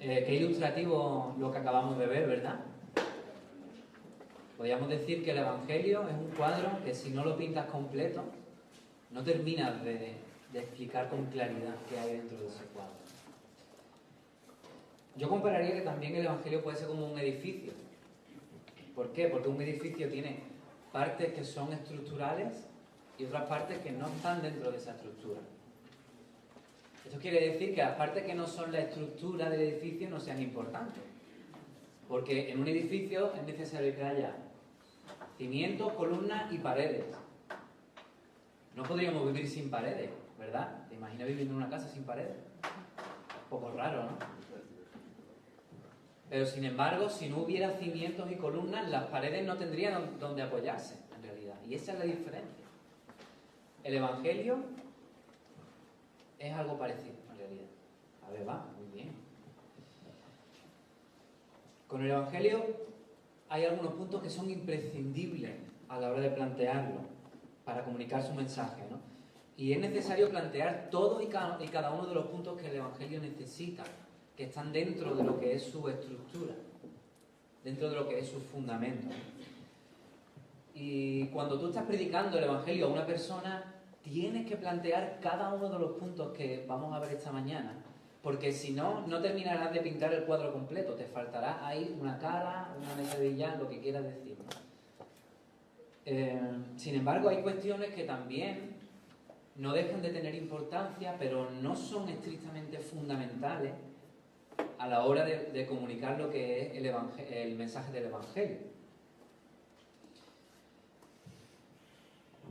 Qué ilustrativo lo que acabamos de ver, ¿verdad? Podríamos decir que el Evangelio es un cuadro que si no lo pintas completo, no terminas de explicar con claridad qué hay dentro de ese cuadro. Yo compararía que también el Evangelio puede ser como un edificio. ¿Por qué? Porque un edificio tiene partes que son estructurales y otras partes que no están dentro de esa estructura. Esto quiere decir que las partes que no son la estructura del edificio no sean importantes. Porque en un edificio es necesario que haya cimientos, columnas y paredes. No podríamos vivir sin paredes, ¿verdad? ¿Te imaginas vivir en una casa sin paredes? Un poco raro, ¿no? Pero sin embargo, si no hubiera cimientos y columnas, las paredes no tendrían donde apoyarse, en realidad. Y esa es la diferencia. El Evangelio es algo parecido, en realidad. A ver, va, muy bien. Con el Evangelio hay algunos puntos que son imprescindibles a la hora de plantearlo, para comunicar su mensaje, ¿no? Y es necesario plantear todos y cada uno de los puntos que el Evangelio necesita, que están dentro de lo que es su estructura, dentro de lo que es su fundamento. Y cuando tú estás predicando el Evangelio a una persona, tienes que plantear cada uno de los puntos que vamos a ver esta mañana, porque si no, no terminarás de pintar el cuadro completo, te faltará ahí una cara, una media de villano, lo que quieras decir, ¿no? Sin embargo, hay cuestiones que también no dejan de tener importancia, pero no son estrictamente fundamentales a la hora de comunicar lo que es el mensaje del Evangelio.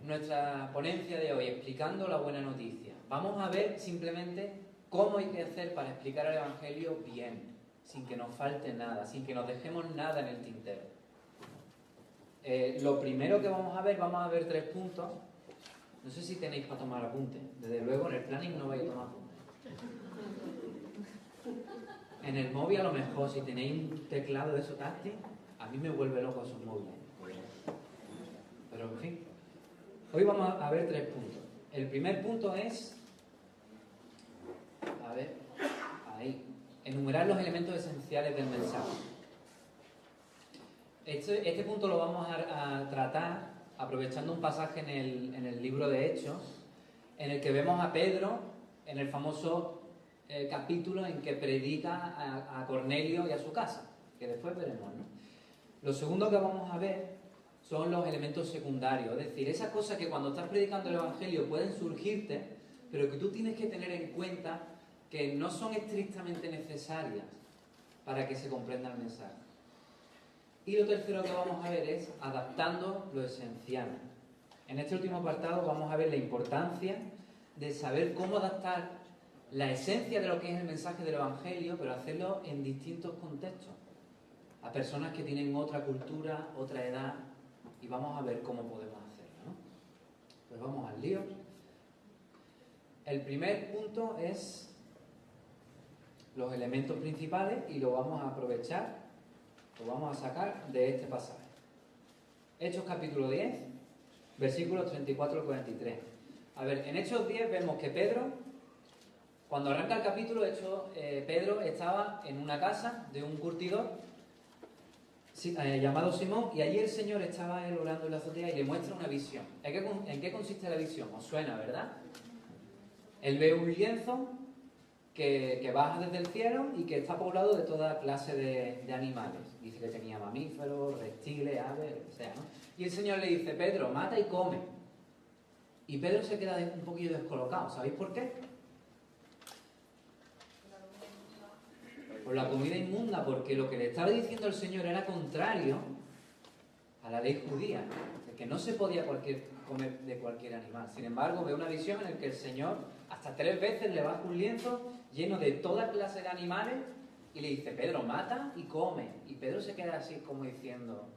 Nuestra ponencia de hoy, explicando la buena noticia. Vamos a ver simplemente cómo hay que hacer para explicar el Evangelio bien, sin que nos falte nada, sin que nos dejemos nada en el tintero. Lo primero que vamos a ver 3 puntos. No sé si tenéis para tomar apuntes. Desde luego en el planning no vais a tomar apuntes. En el móvil a lo mejor, si tenéis un teclado de eso táctil, a mí me vuelve loco esos móviles. Pero en fin, hoy vamos a ver 3 puntos. El primer punto es, a ver, ahí, enumerar los elementos esenciales del mensaje. Este punto lo vamos a tratar aprovechando un pasaje en el libro de Hechos, en el que vemos a Pedro en el famoso capítulo en que predica a Cornelio y a su casa, que después veremos, ¿no? Lo segundo que vamos a ver son los elementos secundarios, es decir, esas cosas que cuando estás predicando el Evangelio pueden surgirte, pero que tú tienes que tener en cuenta que no son estrictamente necesarias para que se comprenda el mensaje. Y lo tercero que vamos a ver es adaptando lo esencial. En este último apartado vamos a ver la importancia de saber cómo adaptar la esencia de lo que es el mensaje del Evangelio, pero hacerlo en distintos contextos, a personas que tienen otra cultura, otra edad, y vamos a ver cómo podemos hacerlo, ¿no? Pues vamos al lío. El primer punto es los elementos principales y lo vamos a aprovechar. Lo vamos a sacar de este pasaje. Hechos capítulo 10, versículos 34 al 43. A ver, en Hechos 10 vemos que Pedro, cuando arranca el capítulo, Pedro estaba en una casa de un curtidor llamado Simón, y allí el Señor estaba él orando en la azotea y le muestra una visión. ¿En qué consiste la visión? Os suena, ¿verdad? Él ve un lienzo que baja desde el cielo y que está poblado de toda clase de animales. Dice que tenía mamíferos, reptiles, aves, o sea, ¿no? Y el Señor le dice, Pedro, mata y come. Y Pedro se queda un poquillo descolocado. ¿Sabéis por qué? Por la comida inmunda, porque lo que le estaba diciendo el Señor era contrario a la ley judía, de que no se podía comer de cualquier animal. Sin embargo, ve una visión en la que el Señor hasta 3 veces le baja un lienzo lleno de toda clase de animales y le dice, Pedro, mata y come. Y Pedro se queda así como diciendo,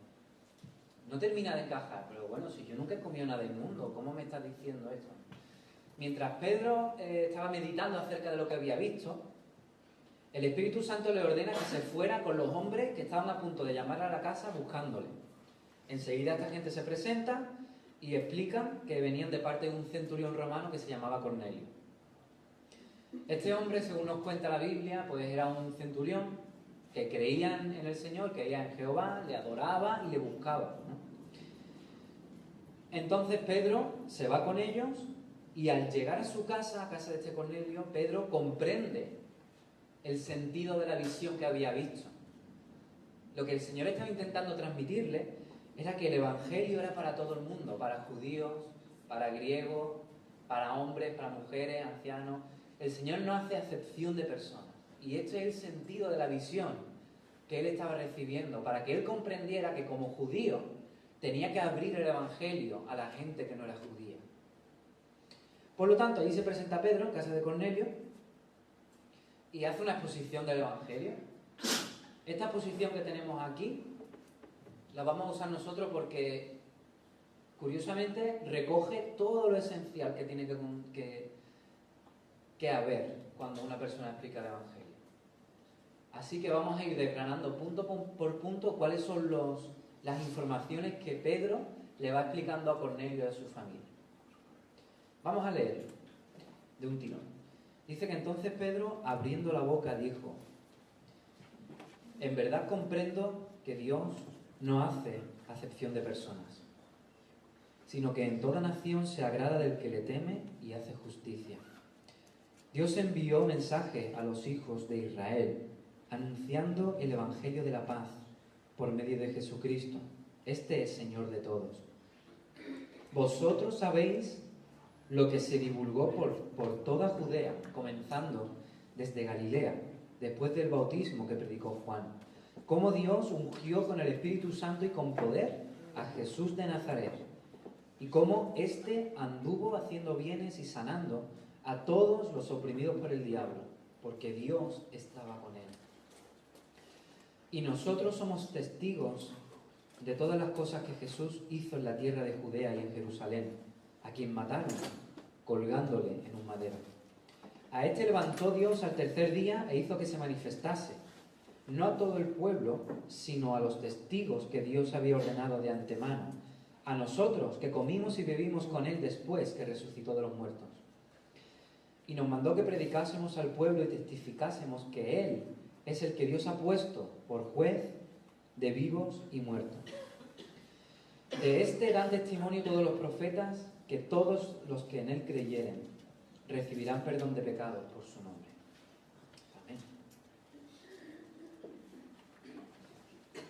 no termina de encajar, pero bueno, si yo nunca he comido nada inmundo, ¿cómo me estás diciendo esto? Mientras Pedro estaba meditando acerca de lo que había visto, el Espíritu Santo le ordena que se fuera con los hombres que estaban a punto de llamar a la casa buscándole. Enseguida esta gente se presenta y explican que venían de parte de un centurión romano que se llamaba Cornelio. Este hombre, según nos cuenta la Biblia, pues era un centurión que creía en el Señor, creía en Jehová, le adoraba y le buscaba, ¿no? Entonces Pedro se va con ellos y al llegar a su casa, a casa de este Cornelio, Pedro comprende el sentido de la visión que había visto. Lo que el Señor estaba intentando transmitirle era que el Evangelio era para todo el mundo, para judíos, para griegos, para hombres, para mujeres, ancianos. El Señor no hace acepción de personas. Y este es el sentido de la visión que él estaba recibiendo, para que él comprendiera que como judío tenía que abrir el Evangelio a la gente que no era judía. Por lo tanto, allí se presenta Pedro en casa de Cornelio y hace una exposición del Evangelio. Esta exposición que tenemos aquí la vamos a usar nosotros porque, curiosamente, recoge todo lo esencial que tiene que haber cuando una persona explica el Evangelio. Así que vamos a ir desgranando punto por punto cuáles son las informaciones que Pedro le va explicando a Cornelio y a su familia. Vamos a leerlo de un tirón. Dice que entonces Pedro, abriendo la boca, dijo: en verdad comprendo que Dios no hace acepción de personas, sino que en toda nación se agrada del que le teme y hace justicia. Dios envió mensaje a los hijos de Israel, anunciando el Evangelio de la paz por medio de Jesucristo. Este es Señor de todos. Vosotros sabéis lo que se divulgó por toda Judea, comenzando desde Galilea, después del bautismo que predicó Juan, cómo Dios ungió con el Espíritu Santo y con poder a Jesús de Nazaret, y cómo éste anduvo haciendo bienes y sanando a todos los oprimidos por el diablo, porque Dios estaba con él. Y nosotros somos testigos de todas las cosas que Jesús hizo en la tierra de Judea y en Jerusalén, a quien mataron, colgándole en un madero. A este levantó Dios al tercer día e hizo que se manifestase, no a todo el pueblo, sino a los testigos que Dios había ordenado de antemano, a nosotros que comimos y bebimos con él después que resucitó de los muertos. Y nos mandó que predicásemos al pueblo y testificásemos que él es el que Dios ha puesto por juez de vivos y muertos. De este dan testimonio todos los profetas, que todos los que en él creyeren recibirán perdón de pecados por su nombre. Amén.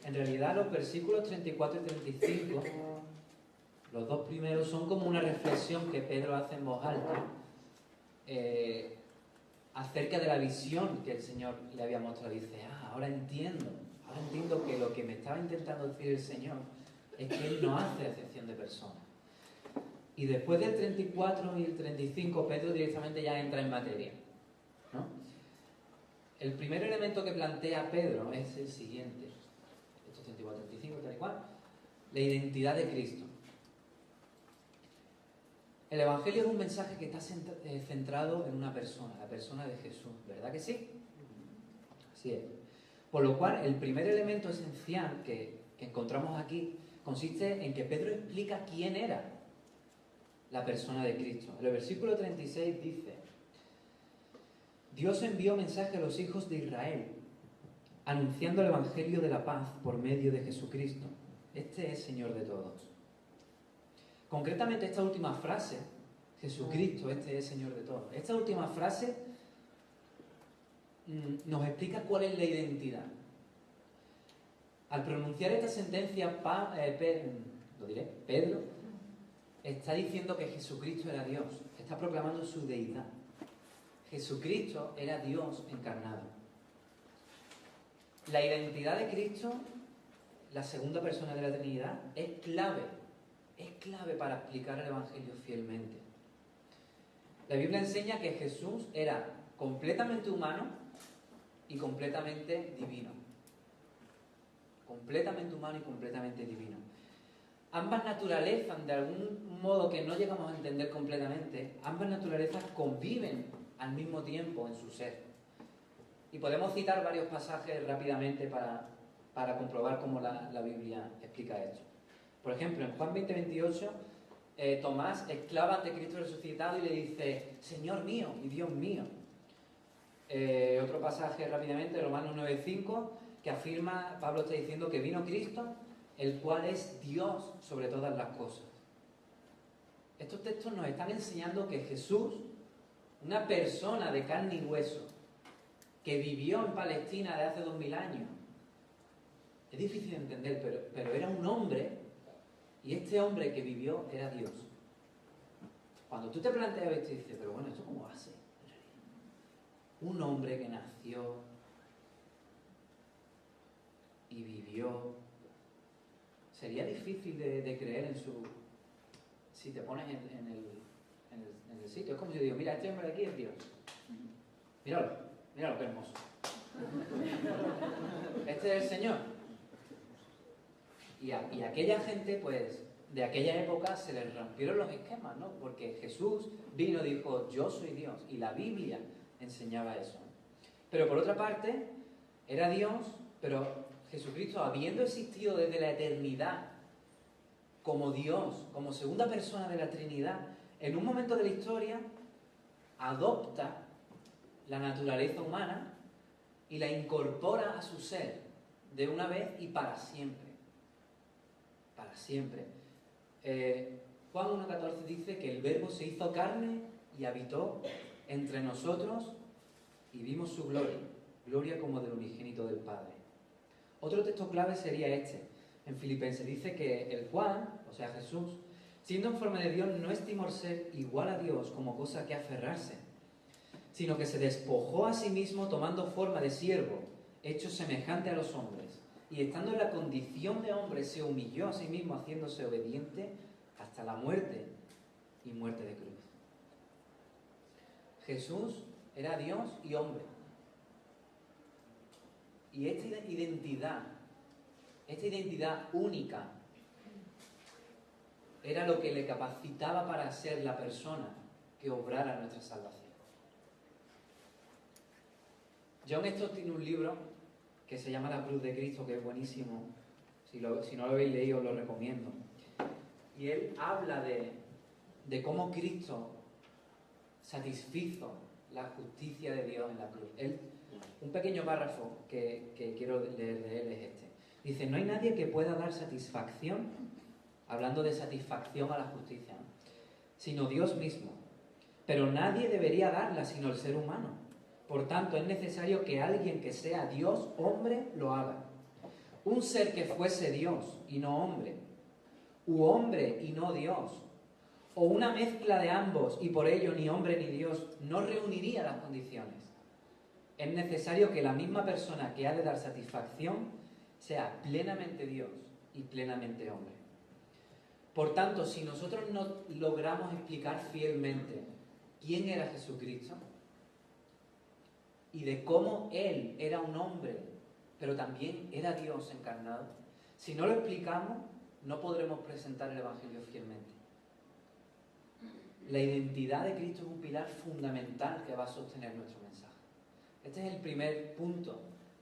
En realidad los versículos 34 y 35, los dos primeros, son como una reflexión que Pedro hace en voz alta acerca de la visión que el Señor le había mostrado. Dice: ahora entiendo que lo que me estaba intentando decir el Señor es que Él no hace acepción de personas. Y después del 34 y el 35, Pedro directamente ya entra en materia, ¿no? El primer elemento que plantea Pedro es el siguiente. Estos 34, 35, 34. La identidad de Cristo. El Evangelio es un mensaje que está centrado en una persona, la persona de Jesús, ¿verdad que sí? Así es. Por lo cual, el primer elemento esencial que encontramos aquí consiste en que Pedro explica quién era la persona de Cristo. El versículo 36 dice: Dios envió mensaje a los hijos de Israel, anunciando el Evangelio de la paz por medio de Jesucristo. Este es Señor de todos. Concretamente esta última frase, Jesucristo, este es Señor de todos. Esta última frase nos explica cuál es la identidad. Al pronunciar esta sentencia, Pedro está diciendo que Jesucristo era Dios, está proclamando su deidad. Jesucristo era Dios encarnado. La identidad de Cristo, la segunda persona de la Trinidad, es clave para explicar el Evangelio fielmente. La Biblia enseña que Jesús era completamente humano y completamente divino. Completamente humano y completamente divino. Ambas naturalezas, de algún modo que no llegamos a entender completamente, ambas naturalezas conviven al mismo tiempo en su ser. Y podemos citar varios pasajes rápidamente para comprobar cómo la Biblia explica esto. Por ejemplo, en Juan 20, 28, Tomás exclama ante Cristo resucitado y le dice: Señor mío y Dios mío. Otro pasaje rápidamente, Romanos 9:5, que afirma, Pablo está diciendo que vino Cristo, el cual es Dios sobre todas las cosas. Estos textos nos están enseñando que Jesús, una persona de carne y hueso, que vivió en Palestina de hace 2000 años, es difícil de entender, pero era un hombre, y este hombre que vivió era Dios. Cuando tú te planteas esto y dices, pero bueno, ¿esto cómo va a ser? Un hombre que nació y vivió, sería difícil de creer en su... Si te pones en el sitio, es como si yo digo, mira, este hombre de aquí es Dios. Míralo, míralo, qué hermoso. Este es el Señor. Y aquella gente, pues, de aquella época se les rompieron los esquemas, ¿no? Porque Jesús vino y dijo, yo soy Dios. Y la Biblia enseñaba eso. Pero por otra parte, era Dios, pero Jesucristo, habiendo existido desde la eternidad como Dios, como segunda persona de la Trinidad, en un momento de la historia adopta la naturaleza humana y la incorpora a su ser de una vez y para siempre. Para siempre. Juan 1:14 dice que el Verbo se hizo carne y habitó entre nosotros y vimos su gloria, gloria como del unigénito del Padre. Otro texto clave sería este. En Filipenses dice que el Juan, o sea Jesús, siendo en forma de Dios, no estimó ser igual a Dios como cosa que aferrarse, sino que se despojó a sí mismo tomando forma de siervo, hecho semejante a los hombres, y estando en la condición de hombre se humilló a sí mismo haciéndose obediente hasta la muerte y muerte de cruz. Jesús era Dios y hombre. Y esta identidad única era lo que le capacitaba para ser la persona que obrara nuestra salvación. John Stott tiene un libro que se llama La Cruz de Cristo, que es buenísimo. Si no lo habéis leído, os lo recomiendo. Y él habla de cómo Cristo satisfizo la justicia de Dios en la cruz. Un pequeño párrafo que quiero leer de él es este. Dice, no hay nadie que pueda dar satisfacción, hablando de satisfacción a la justicia, ¿no?, sino Dios mismo. Pero nadie debería darla sino el ser humano. Por tanto, es necesario que alguien que sea Dios, hombre, lo haga. Un ser que fuese Dios y no hombre, u hombre y no Dios, o una mezcla de ambos y por ello ni hombre ni Dios, no reuniría las condiciones. Es necesario que la misma persona que ha de dar satisfacción sea plenamente Dios y plenamente hombre. Por tanto, si nosotros no logramos explicar fielmente quién era Jesucristo y de cómo Él era un hombre, pero también era Dios encarnado, si no lo explicamos, no podremos presentar el Evangelio fielmente. La identidad de Cristo es un pilar fundamental que va a sostener nuestro mensaje. Este es el primer punto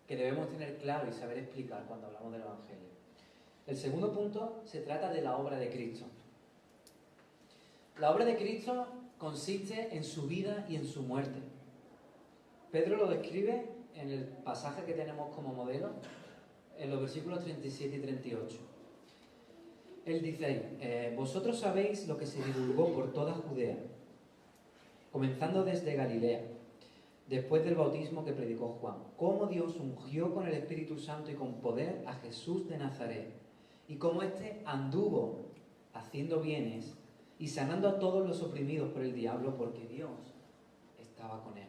que debemos tener claro y saber explicar cuando hablamos del Evangelio. El segundo punto se trata de la obra de Cristo. La obra de Cristo consiste en su vida y en su muerte. Pedro lo describe en el pasaje que tenemos como modelo, en los versículos 37 y 38. Él dice ahí, vosotros sabéis lo que se divulgó por toda Judea, comenzando desde Galilea, después del bautismo que predicó Juan, cómo Dios ungió con el Espíritu Santo y con poder a Jesús de Nazaret, y cómo éste anduvo haciendo bienes y sanando a todos los oprimidos por el diablo, porque Dios estaba con él.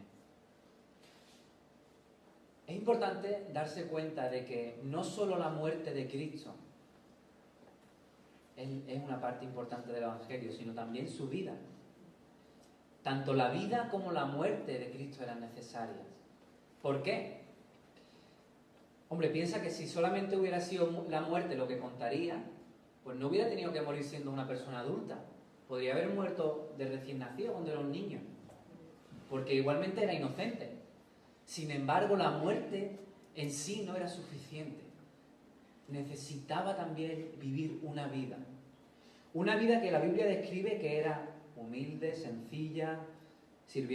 Es importante darse cuenta de que no solo la muerte de Cristo es una parte importante del Evangelio, sino también su vida. Tanto la vida como la muerte de Cristo eran necesarias. ¿Por qué? Hombre, piensa que si solamente hubiera sido la muerte lo que contaría, pues no hubiera tenido que morir siendo una persona adulta. Podría haber muerto de recién nacido cuando era un niño, porque igualmente era inocente. Sin embargo, la muerte en sí no era suficiente. Necesitaba también vivir una vida. Una vida que la Biblia describe que era humilde, sencilla, sirviendo